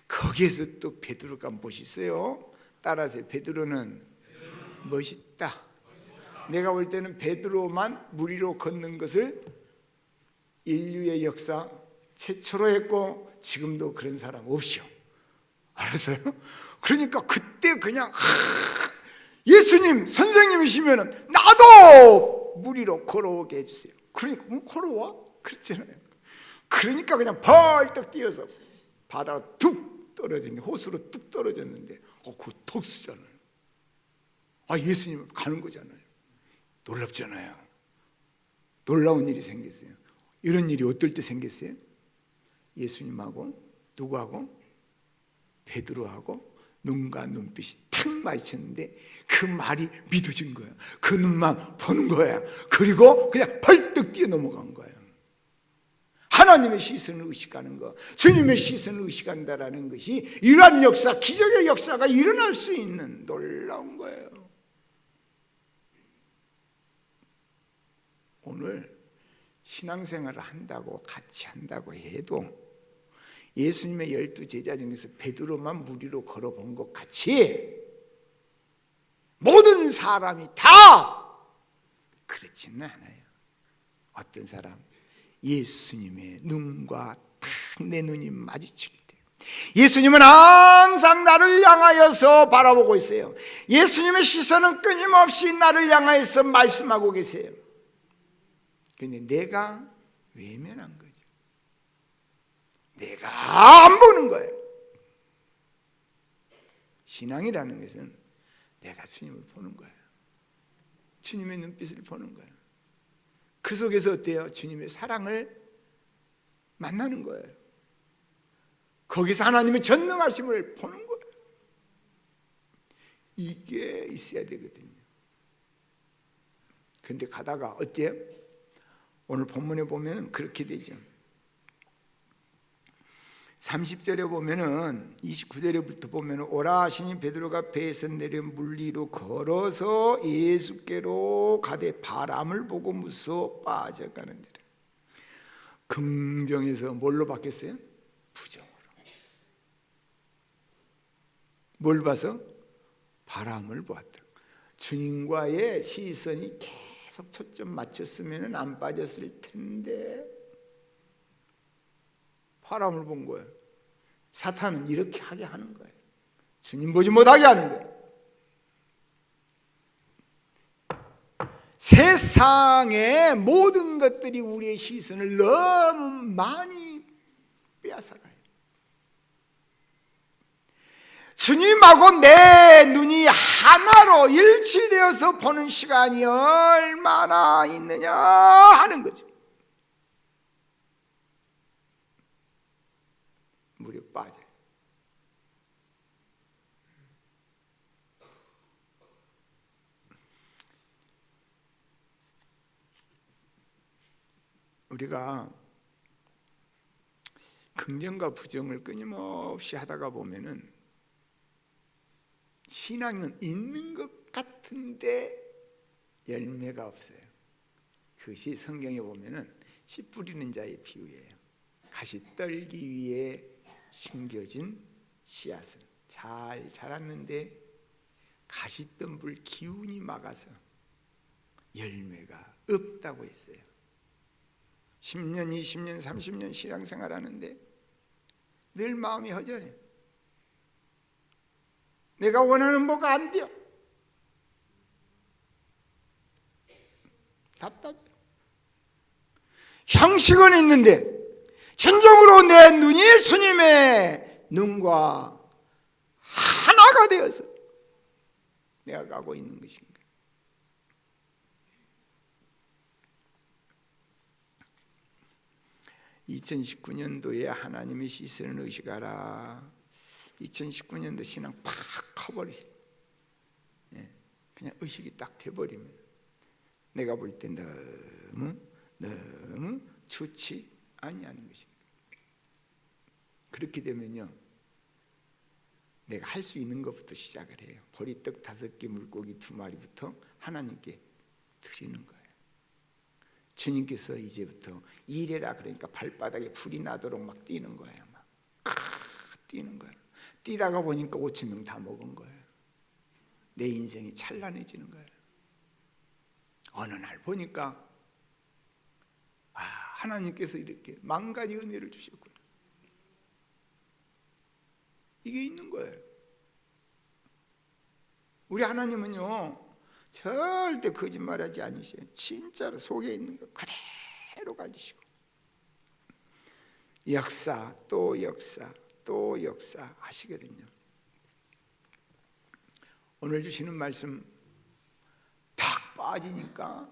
거기에서 또 베드로가 멋있어요. 따라서 베드로는 멋있다. 내가 볼 때는 베드로만 물 위로 걷는 것을 인류의 역사 최초로 했고 지금도 그런 사람 없이요. 알았어요? 그러니까 그때 그냥 예수님 선생님이시면 나도 물 위로 걸어오게 해주세요. 그러니까 걸어와? 그렇잖아요. 그러니까 그냥 벌떡 뛰어서 바다로 툭 떨어졌는데, 호수로 뚝 떨어졌는데 그거 턱수잖아요. 예수님 가는 거잖아요. 놀랍잖아요. 놀라운 일이 생겼어요. 이런 일이 어떨 때 생겼어요? 예수님하고 누구하고? 베드로하고 눈과 눈빛이 탁 마주쳤는데 그 말이 믿어진 거예요. 그 눈만 보는 거야. 그리고 그냥 벌떡 뛰어넘어간 거예요. 하나님의 시선을 의식하는 것, 주님의 시선을 의식한다라는 것이 이러한 역사, 기적의 역사가 일어날 수 있는 놀라운 거예요. 오늘 신앙생활을 한다고 같이 한다고 해도 예수님의 12제자 중에서 베드로만 물 위로 걸어본 것 같이 모든 사람이 다 그렇지는 않아요. 어떤 사람 예수님의 눈과 딱 내 눈이 마주칠 때, 예수님은 항상 나를 향하여서 바라보고 있어요. 예수님의 시선은 끊임없이 나를 향하여서 말씀하고 계세요. 그런데 내가 외면한 거죠. 내가 안 보는 거예요. 신앙이라는 것은 내가 주님을 보는 거예요. 주님의 눈빛을 보는 거예요. 그 속에서 어때요? 주님의 사랑을 만나는 거예요. 거기서 하나님의 전능하심을 보는 거예요. 이게 있어야 되거든요. 그런데 가다가 어때요? 오늘 본문에 보면 그렇게 되죠. 30절에 보면은 29절에부터 보면은 오라 하시니 베드로가 배에서 내려 물 위로 걸어서 예수께로 가되 바람을 보고 무서워 빠져가는지라. 긍정에서 뭘로 바뀌었어요? 부정으로. 뭘 봐서? 바람을 보았다. 주님과의 시선이 계속 초점 맞췄으면 안 빠졌을 텐데 바람을 본 거예요. 사탄은 이렇게 하게 하는 거예요. 주님 보지 못하게 하는 거예요. 세상의 모든 것들이 우리의 시선을 너무 많이 빼앗아가요. 주님하고 내 눈이 하나로 일치되어서 보는 시간이 얼마나 있느냐 하는 거죠. 물에 빠져요. 우리가 긍정과 부정을 끊임없이 하다가 보면은 신앙은 있는 것 같은데 열매가 없어요. 그것이 성경에 보면은 씨 뿌리는 자의 비유예요. 가시떨기 위에 심겨진 씨앗은 잘 자랐는데 가시덤불 기운이 막아서 열매가 없다고 했어요. 10년, 20년, 30년 신앙생활 하는데 늘 마음이 허전해. 내가 원하는 뭐가 안 돼요. 답답해. 형식은 있는데 진정으로 내 눈이 예수님의 눈과 하나가 되어서 내가 가고 있는 것인가. 2019년도에 하나님의 시선을 의식하라. 2019년도 신앙 팍 커버리시. 그냥 의식이 딱 돼버리면 내가 볼 때 너무 좋지 아니하는 것입니다. 그렇게 되면요, 내가 할 수 있는 것부터 시작을 해요. 보리떡 5개, 물고기 2마리부터 하나님께 드리는 거예요. 주님께서 이제부터 일해라 그러니까 발바닥에 불이 나도록 막 뛰는 거예요. 막 뛰는 거예요. 뛰다가 보니까 5,000명 다 먹은 거예요. 내 인생이 찬란해지는 거예요. 어느 날 보니까 하나님께서 이렇게 10,000가지 은혜를 주셨구나. 이게 있는 거예요. 우리 하나님은요 절대 거짓말하지 않으셔요. 진짜로 속에 있는 거 그대로 가지시고 역사 또 역사 또 역사 하시거든요. 오늘 주시는 말씀 탁 빠지니까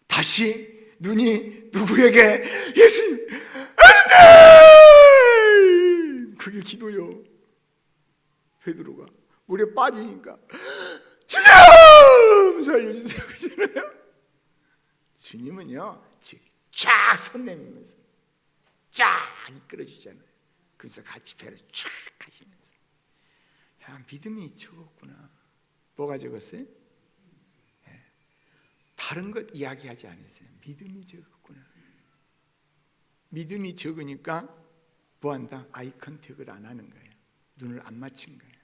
다시 눈이 누구에게? 예수님, 아버지! 그게 기도요. 베드로가 물에 빠지니까 주님 살려주세요 그러잖아요. 주님은요 쫙 손 내밀면서 쫙 이끌어주잖아요. 그래서 같이 배를 쫙 가시면서 야, 믿음이 적었구나. 뭐가 적었어요? 다른 것 이야기하지 않으세요. 믿음이 적었구나. 믿음이 적으니까 뭐한다? 아이 컨택을 안 하는 거예요. 눈을 안 맞춘 거예요.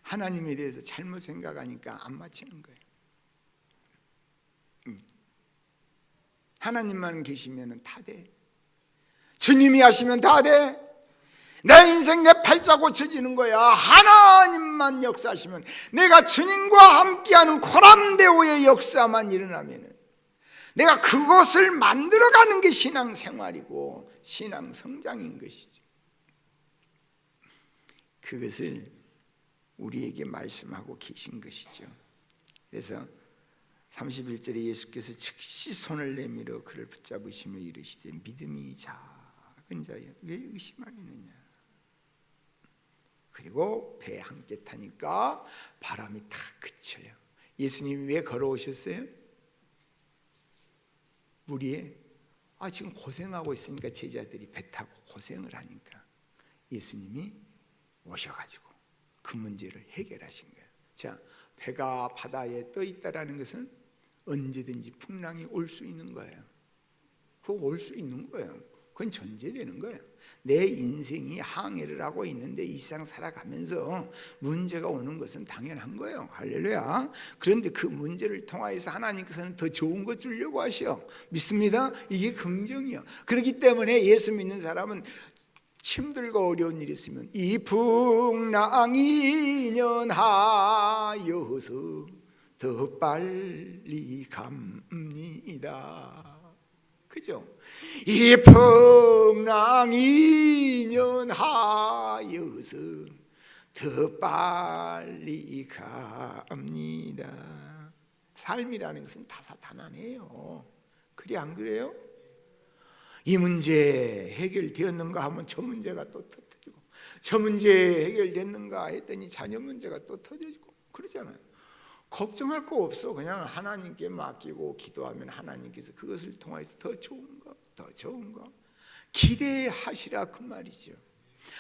하나님에 대해서 잘못 생각하니까 안 맞추는 거예요. 하나님만 계시면 다 돼. 주님이 하시면 다 돼. 내 인생 내 팔자 고쳐지는 거야. 하나님만 역사하시면, 내가 주님과 함께하는 코람데오의 역사만 일어나면 내가 그것을 만들어가는 게 신앙생활이고 신앙 성장인 것이죠. 그것을 우리에게 말씀하고 계신 것이죠. 그래서 31절에 예수께서 즉시 손을 내밀어 그를 붙잡으시며 이르시되 믿음이 작은 자여 왜 의심하겠느냐. 그리고 배에 함께 타니까 바람이 탁 그쳐요. 예수님이 왜 걸어오셨어요? 물 위에 지금 고생하고 있으니까 제자들이 배 타고 고생을 하니까 예수님이 오셔가지고 그 문제를 해결하신 거예요. 자, 배가 바다에 떠 있다라는 것은 언제든지 풍랑이 올 수 있는 거예요. 그거 올 수 있는 거예요. 그건 전제되는 거예요. 내 인생이 항해를 하고 있는데 이 세상 살아가면서 문제가 오는 것은 당연한 거예요. 할렐루야. 그런데 그 문제를 통하여서 하나님께서는 더 좋은 것 주려고 하셔. 믿습니다. 이게 긍정이요. 그렇기 때문에 예수 믿는 사람은 힘들고 어려운 일이 있으면 이 풍랑이 연하여서 더 빨리 갑니다. 그죠? 이 풍랑이 연하여서 더 빨리 갑니다. 삶이라는 것은 다사다난해요. 그래 안 그래요? 이 문제 해결되었는가 하면 저 문제가 또 터지고, 저 문제 해결됐는가 했더니 자녀 문제가 또 터지고 그러잖아요. 걱정할 거 없어. 그냥 하나님께 맡기고 기도하면 하나님께서 그것을 통해서 더 좋은 거, 더 좋은 거 기대하시라 그 말이죠.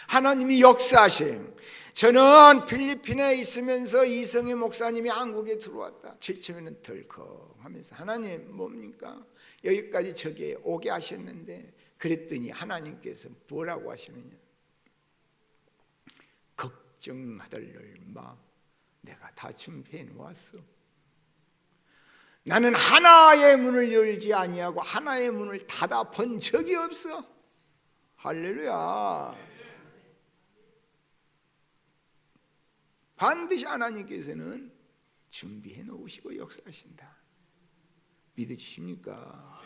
하나님이 역사하심. 저는 필리핀에 있으면서 이성희 목사님이 한국에 들어왔다. 지치면 덜컥 하면서 하나님 뭡니까? 여기까지 저게 오게 하셨는데, 그랬더니 하나님께서 뭐라고 하시느냐? 걱정하들 마, 내가 다 준비해 놓았어. 나는 하나의 문을 열지 아니하고 하나의 문을 닫아 본 적이 없어. 할렐루야. 반드시 하나님께서는 준비해 놓으시고 역사하신다. 믿으십니까?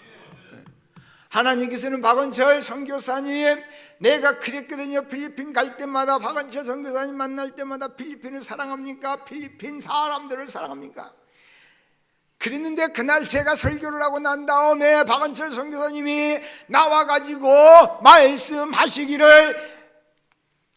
하나님께서는 박은철 선교사님, 내가 그랬거든요. 필리핀 갈 때마다 박은철 선교사님 만날 때마다 필리핀을 사랑합니까? 필리핀 사람들을 사랑합니까? 그랬는데 그날 제가 설교를 하고 난 다음에 박은철 선교사님이 나와가지고 말씀하시기를,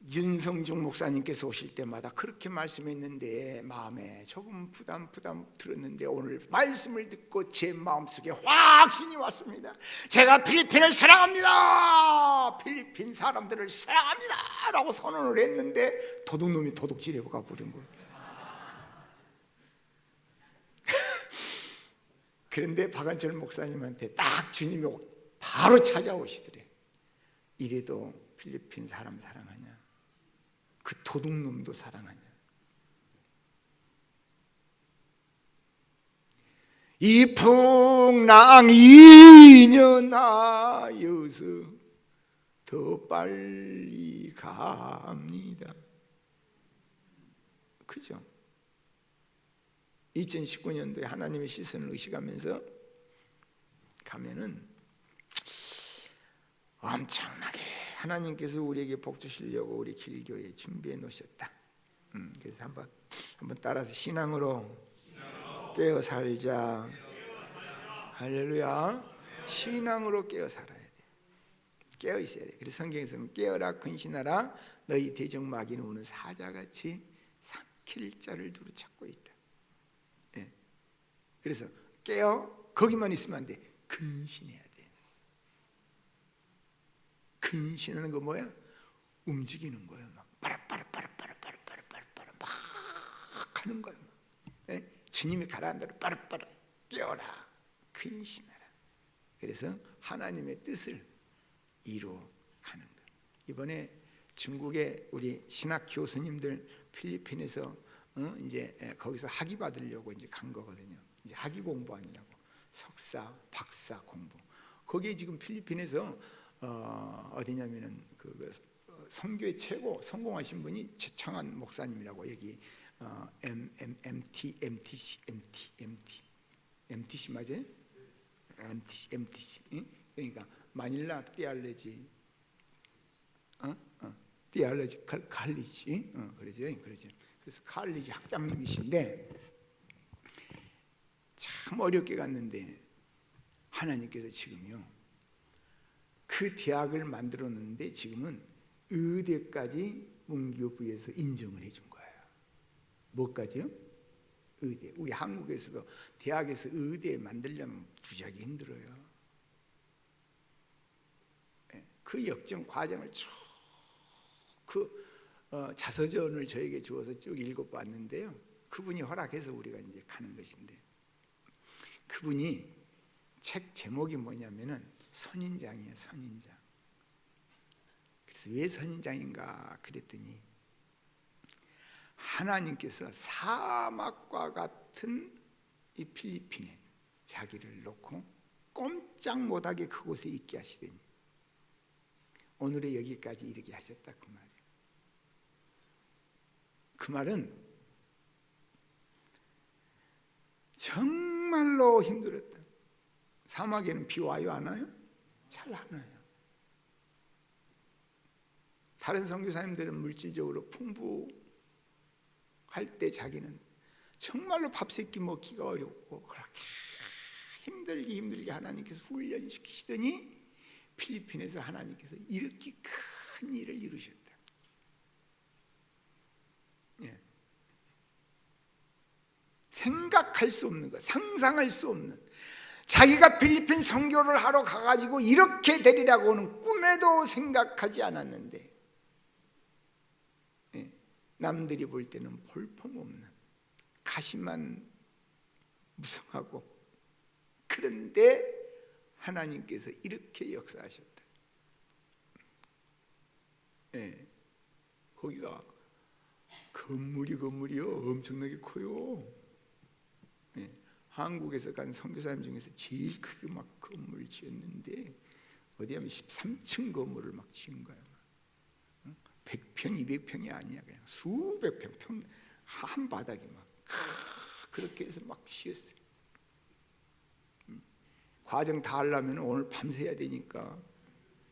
윤성중 목사님께서 오실 때마다 그렇게 말씀했는데 마음에 조금 부담 들었는데 오늘 말씀을 듣고 제 마음속에 확신이 왔습니다. 제가 필리핀을 사랑합니다, 필리핀 사람들을 사랑합니다 라고 선언을 했는데 도둑놈이 도둑질해 가버린 거예요. 그런데 박은철 목사님한테 딱 주님이 바로 찾아오시더래. 이래도 필리핀 사람 사랑하냐? 그 도둑놈도 사랑하냐? 이 풍랑이 연하여서 더 빨리 갑니다. 그죠? 2019년도에 하나님의 시선을 의식하면서 가면은 엄청나게 하나님께서 우리에게 복 주시려고 우리 길교에 준비해 놓으셨다. 그래서 한번 따라서 신앙으로 깨어 살자. 할렐루야. 신앙으로 깨어 살아야 돼. 깨어 있어야 돼. 그래서 성경에서는 깨어라 근신하라 너희 대적 마귀는 우는 사자같이 삼킬 자를 두루 찾고 있다. 예. 그래서 깨어 거기만 있으면 안 돼. 근신해야 돼. 근신하는 거 뭐야? 움직이는 거예요. 막 빠라빠라빠라빠라빠라빠라빠라 막 하는 거예요. 예? 주님이 가라한 대로 빠라빠라 뛰어라. 근신하라. 그래서 하나님의 뜻을 이루어 가는 거예요. 이번에 중국의 우리 신학 교수님들 필리핀에서 이제 거기서 학위 받으려고 이제 간 거거든요. 이제 학위 공부하느라고 석사, 박사 공부. 거기에 지금 필리핀에서 어디냐면은 선교의 최고 성공하신 분이 최창환 목사님이라고, 여기 MTC 맞아요? MTC. 그러니까 마닐라 띠알레지, 띠알레지컬 칼리지, 그러죠. 그래서 칼리지 학장님이신데 참 어렵게 갔는데 하나님께서 지금요 그 대학을 만들었는데 지금은 의대까지 문교부에서 인정을 해준 거예요. 뭐까지요? 의대. 우리 한국에서도 대학에서 의대 만들려면 무지하게 힘들어요. 그 역정 과정을 쭉 자서전을 저에게 주어서 쭉 읽어봤는데요. 그분이 허락해서 우리가 이제 가는 것인데, 그분이 책 제목이 뭐냐면은 선인장이에요. 선인장. 그래서 왜 선인장인가 그랬더니, 하나님께서 사막과 같은 이 필리핀에 자기를 놓고 꼼짝 못하게 그곳에 있게 하시더니 오늘의 여기까지 이르게 하셨다, 그 말이에요. 그 말은 정말로 힘들었다. 사막에는 비 와요, 안 와요? 잘 안 와요. 다른 선교사님들은 물질적으로 풍부할 때 자기는 정말로 밥 세끼 먹기가 어렵고 그렇게 힘들게 하나님께서 훈련시키시더니 필리핀에서 하나님께서 이렇게 큰 일을 이루셨다. 생각할 수 없는 것, 상상할 수 없는, 자기가 필리핀 선교를 하러 가가지고 이렇게 되리라고는 꿈에도 생각하지 않았는데, 남들이 볼 때는 볼품없는 가시만 무성하고, 그런데 하나님께서 이렇게 역사하셨다. 거기가 건물이요 엄청나게 커요. 한국에서 간 선교사님 중에서 제일 크게 막 건물을 지었는데, 어디 하면 13층 건물을 막 지은 거야. 100평, 200평이 아니야. 그냥 수백 평, 한 바닥에 막 그렇게 해서 막 지었어요. 과정 다 하려면 오늘 밤새야 되니까,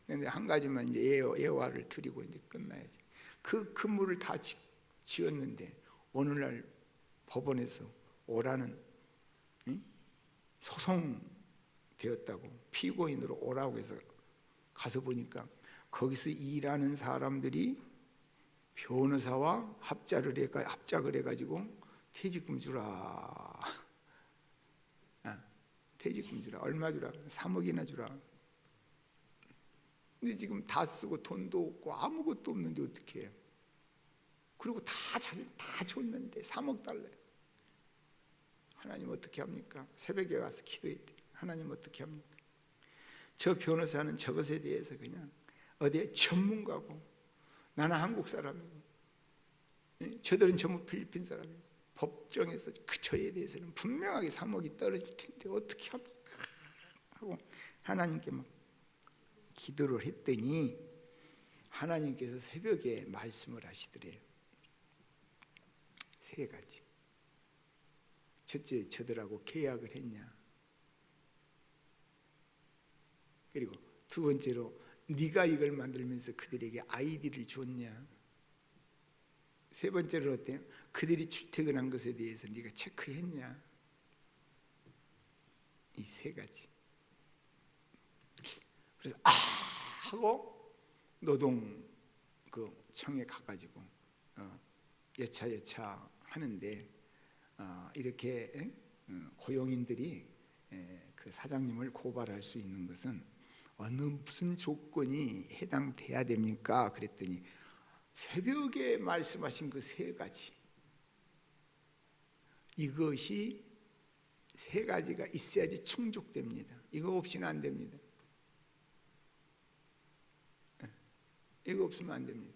근데 한 가지만 이제 예화를 드리고 이제 끝나야지. 그 건물을 다 지었는데 오늘날 법원에서 오라는, 소송되었다고, 피고인으로 오라고 해서 가서 보니까 거기서 일하는 사람들이 변호사와 합작을 해가지고 퇴직금 주라. 퇴직금 주라. 얼마 주라? 3억이나 주라. 근데 지금 다 쓰고 돈도 없고 아무것도 없는데 어떻게 해요? 그리고 다 줬는데 3억 달래. 하나님 어떻게 합니까? 새벽에 와서 기도했대. 하나님 어떻게 합니까? 저 변호사는 저것에 대해서 그냥 어디에 전문가고, 나는 한국 사람이고, 저들은 전부 필리핀 사람이고, 법정에서 그 저에 대해서는 분명하게 3억이 떨어질 텐데 어떻게 합니까? 하고 하나님께 막 기도를 했더니 하나님께서 새벽에 말씀을 하시더래요. 3가지. 첫째, 저들하고 계약을 했냐? 그리고 두 번째로, 네가 이걸 만들면서 그들에게 아이디를 줬냐? 세 번째로 어때요? 그들이 출퇴근한 것에 대해서 네가 체크했냐? 이 3가지. 그래서 하고 노동 그 청에 가가지고 여차 하는데, 이렇게 고용인들이 그 사장님을 고발할 수 있는 것은 무슨 조건이 해당돼야 됩니까? 그랬더니 새벽에 말씀하신 그 3가지, 이것이 3가지가 있어야지 충족됩니다. 이거 없이는 안 됩니다. 이거 없으면 안 됩니다.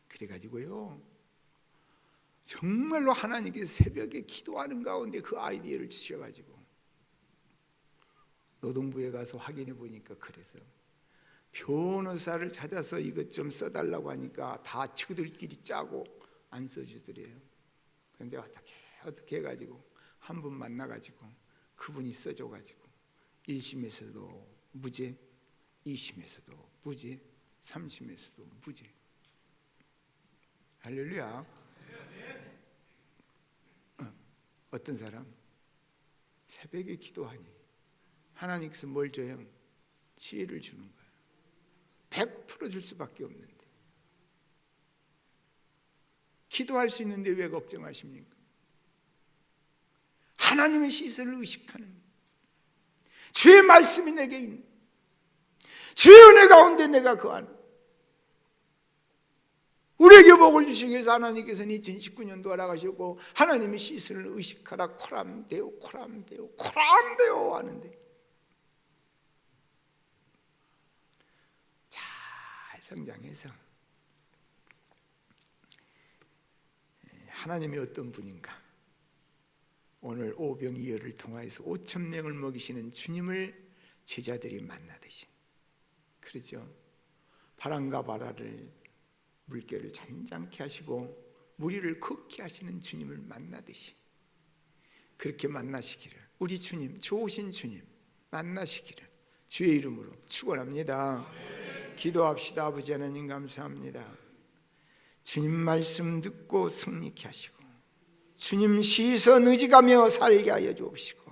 그래가지고요, 정말로 하나님께서 새벽에 기도하는 가운데 그 아이디어를 주셔가지고 노동부에 가서 확인해 보니까 그래서 변호사를 찾아서 이것 좀 써달라고 하니까 다 저들끼리 짜고 안 써주더래요. 그런데 어떻게 해가지고 한 분 만나가지고 그분이 써줘가지고 1심에서도 무죄, 2심에서도 무죄, 3심에서도 무죄. 할렐루야. 어떤 사람 새벽에 기도하니 하나님께서 뭘 줘요? 지혜를 주는 거예요. 100% 줄 수밖에 없는데 기도할 수 있는데 왜 걱정하십니까? 하나님의 시선을 의식하는 주의 말씀이 내게 있는 주의 은혜 가운데 내가 거하는 우리에게 복을 주시기 위해서 하나님께서는 2019년도 알아가셨고 하나님의 시선을 의식하라. 코람데오 코람데오 코람데오 하는데 잘 성장해서 하나님이 어떤 분인가, 오늘 오병이어를 통하여서 5,000명을 먹이시는 주님을 제자들이 만나듯이, 그렇죠? 바람과 바다를 물결을 잔잔케 하시고 무리를 걷게 하시는 주님을 만나듯이 그렇게 만나시기를, 우리 주님, 좋으신 주님 만나시기를 주의 이름으로 축원합니다. 기도합시다. 아버지 하나님 감사합니다. 주님 말씀 듣고 승리케 하시고 주님 시선 의지가며 살게 하여 주옵시고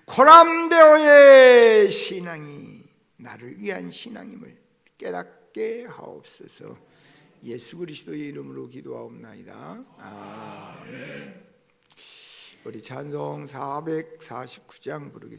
코람데오의 신앙이 나를 위한 신앙임을 깨닫게 하옵소서. 예수 그리스도의 이름으로 기도하옵나이다. 아멘. 우리 찬송 449장 부르겠습니다.